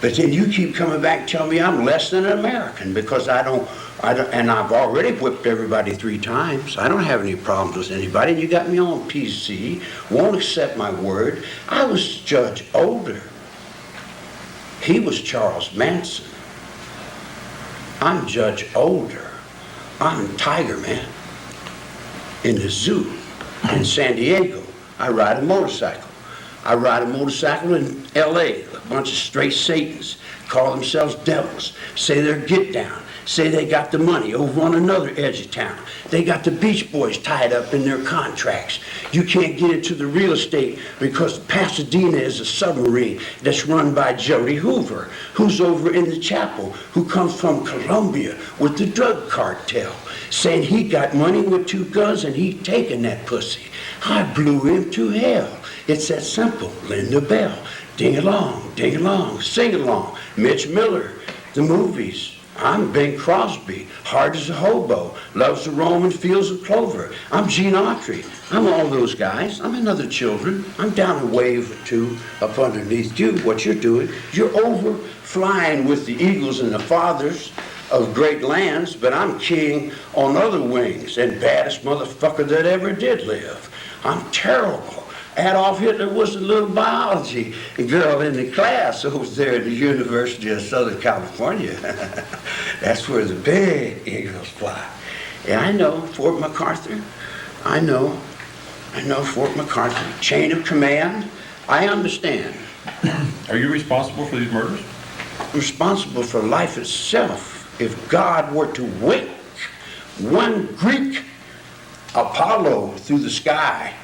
But then you keep coming back and telling me I'm less than an American because I don't, and I've already whipped everybody 3 times. I don't have any problems with anybody. You got me on PC, won't accept my word. I was Judge Older. He was Charles Manson. I'm Judge Older. I'm Tiger Man in the zoo in San Diego. I ride a motorcycle. I ride a motorcycle in LA. A bunch of straight Satans call themselves devils, say they're get down, say they got the money over on another edge of town. They got the Beach Boys tied up in their contracts. You can't get into the real estate because Pasadena is a submarine that's run by Jody Hoover, who's over in the chapel, who comes from Colombia with the drug cartel, saying he got money with 2 guns and he taking that pussy. I blew him to hell. It's that simple. Linda Bell, ding along, sing along. Mitch Miller, the movies. I'm Bing Crosby, hard as a hobo, loves the Roman fields of clover. I'm Gene Autry. I'm all those guys. I'm another children. I'm down a wave or 2 up underneath you. What you're doing, you're over flying with the eagles and the fathers of great lands, but I'm king on other wings and baddest motherfucker that ever did live. I'm terrible. Adolf Hitler was a little biology girl in the class over there at the University of Southern California. That's where the big eagles fly. And I know Fort MacArthur. I know Fort MacArthur. Chain of command. I understand. Are you responsible for these murders? I'm responsible for life itself. If God were to wink one Greek Apollo through the sky,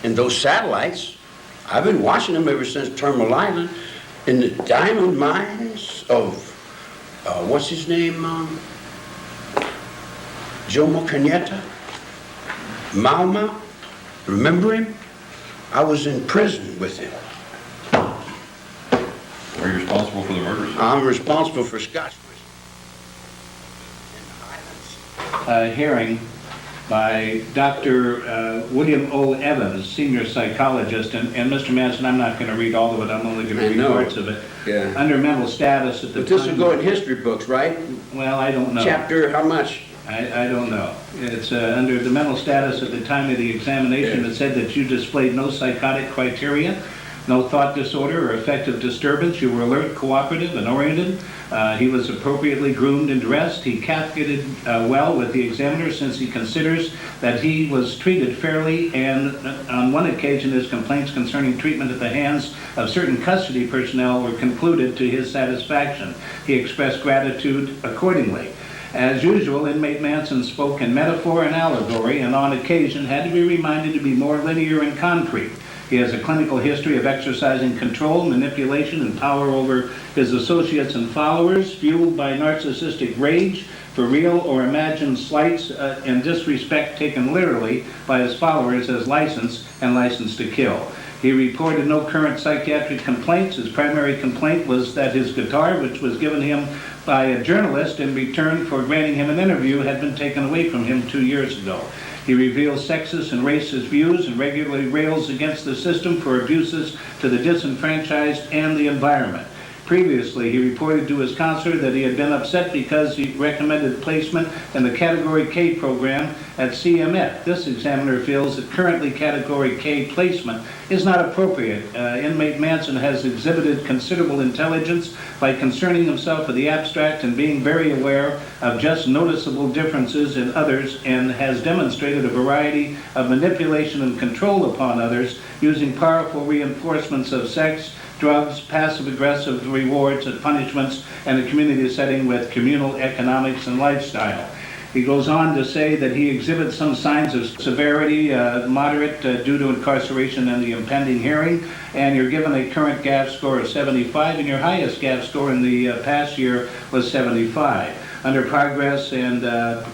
and those satellites, I've been watching them ever since Terminal Island, in the diamond mines of, what's his name, Jomo Kenyatta, Mau, remember him? I was in prison with him. Are you responsible for the murders? I'm responsible for Scotch whisky. Hearing by Dr. William O. Evans, senior psychologist, and Mr. Manson, I'm not going to read all of it, I'm only going to read parts of it. Yeah. Under mental status at the but time... this will go in history books, right? Well, I don't know. Chapter, how much? I don't know. It's under the mental status at the time of the examination. It said that you displayed no psychotic criteria, no thought disorder or affective disturbance. You were alert, cooperative, and oriented. He was appropriately groomed and dressed. He calculated well with the examiner since he considers that he was treated fairly, and on one occasion his complaints concerning treatment at the hands of certain custody personnel were concluded to his satisfaction. He expressed gratitude accordingly. As usual, inmate Manson spoke in metaphor and allegory, and on occasion had to be reminded to be more linear and concrete. He has a clinical history of exercising control, manipulation, and power over his associates and followers, fueled by narcissistic rage for real or imagined slights and disrespect taken literally by his followers as license and license to kill. He reported no current psychiatric complaints. His primary complaint was that his guitar, which was given him by a journalist in return for granting him an interview, had been taken away from him 2 years ago. He reveals sexist and racist views and regularly rails against the system for abuses to the disenfranchised and the environment. Previously, he reported to his counselor that he had been upset because he recommended placement in the Category K program at CMF. This examiner feels that currently Category K placement is not appropriate. Inmate Manson has exhibited considerable intelligence by concerning himself with the abstract and being very aware of just noticeable differences in others, and has demonstrated a variety of manipulation and control upon others using powerful reinforcements of sex, drugs, passive-aggressive rewards and punishments, and a community setting with communal economics and lifestyle. He goes on to say that he exhibits some signs of severity, moderate, due to incarceration and the impending hearing, and you're given a current GAF score of 75, and your highest GAF score in the past year was 75. Under progress and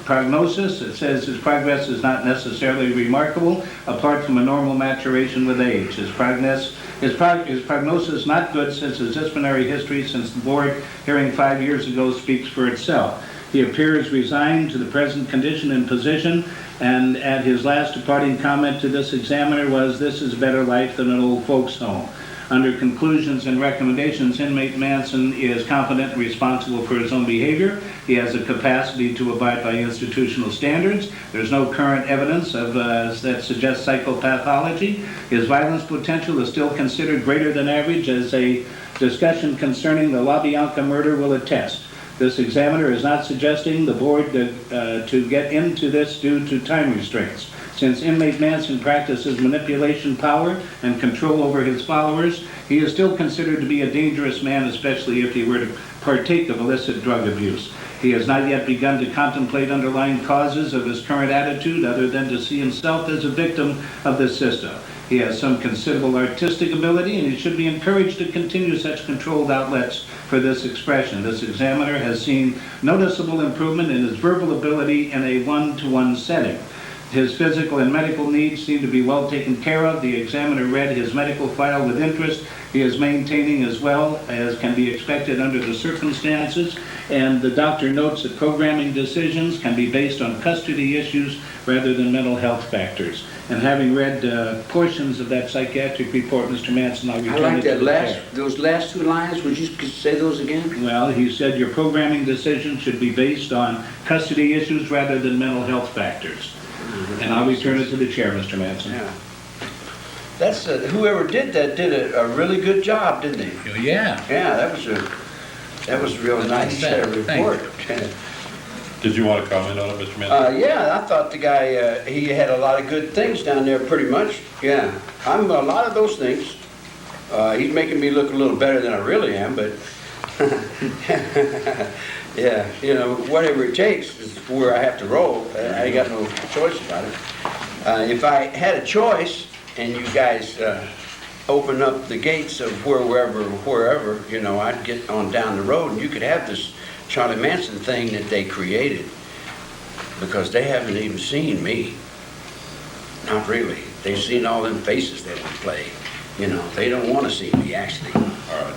prognosis, it says his progress is not necessarily remarkable, apart from a normal maturation with age. His prognosis is not good since his disciplinary history since the board hearing 5 years ago speaks for itself. He appears resigned to the present condition and position, and at his last departing comment to this examiner was, "This is better life than an old folks home." Under conclusions and recommendations, inmate Manson is competent and responsible for his own behavior. He has a capacity to abide by institutional standards. There's no current evidence of that suggests psychopathology. His violence potential is still considered greater than average, as a discussion concerning the 𝓒𝓵𝓏𝓼 murder will attest. This examiner is not suggesting the board to get into this due to time restraints. Since inmate Manson practices manipulation power and control over his followers, he is still considered to be a dangerous man, especially if he were to partake of illicit drug abuse. He has not yet begun to contemplate underlying causes of his current attitude other than to see himself as a victim of the system. He has some considerable artistic ability, and he should be encouraged to continue such controlled outlets for this expression. This examiner has seen noticeable improvement in his verbal ability in a one-to-one setting. His physical and medical needs seem to be well taken care of. The examiner read his medical file with interest. He is maintaining as well as can be expected under the circumstances. And the doctor notes that programming decisions can be based on custody issues rather than mental health factors. And having read portions of that psychiatric report, Mr. Manson, I'll I return like it to that the chair. those last two lines. Would you say those again? Well, he said your programming decisions should be based on custody issues rather than mental health factors. And I'll return it to the chair, Mr. Manson. Yeah. That's, whoever did that did a really good job, didn't they? Yeah. Yeah, that was a real nice report. Did you want to comment on it, Mr. Manson? Yeah, I thought the guy, he had a lot of good things down there, pretty much. Yeah, I'm a lot of those things. He's making me look a little better than I really am, but yeah, you know, whatever it takes is where I have to roll. I ain't got no choice about it. If I had a choice, and you guys open up the gates of wherever, you know, I'd get on down the road, and you could have this Charlie Manson thing that they created, because they haven't even seen me. Not really. They've seen all them faces that we play. You know, they don't want to see me, actually. All right.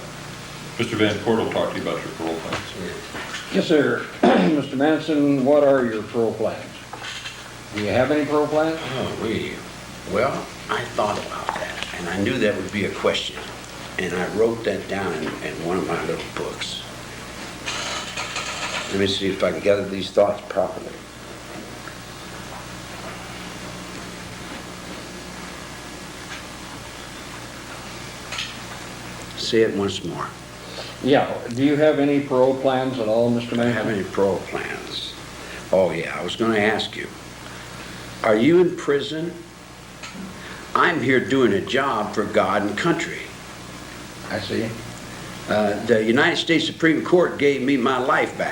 Mr. Van Court will talk to you about your parole plans. Yes, sir. Mr. Manson, what are your parole plans? Do you have any parole plans? Oh, well, I thought about that, and I knew that would be a question, and I wrote that down in one of my little books. Let me see if I can gather these thoughts properly. Say it once more. Yeah. Do you have any parole plans at all, Mr. Do I have Manson? any parole plans? Oh, yeah, I was going to ask you. Are you in prison? I'm here doing a job for God and country. I see. The United States Supreme Court gave me my life back.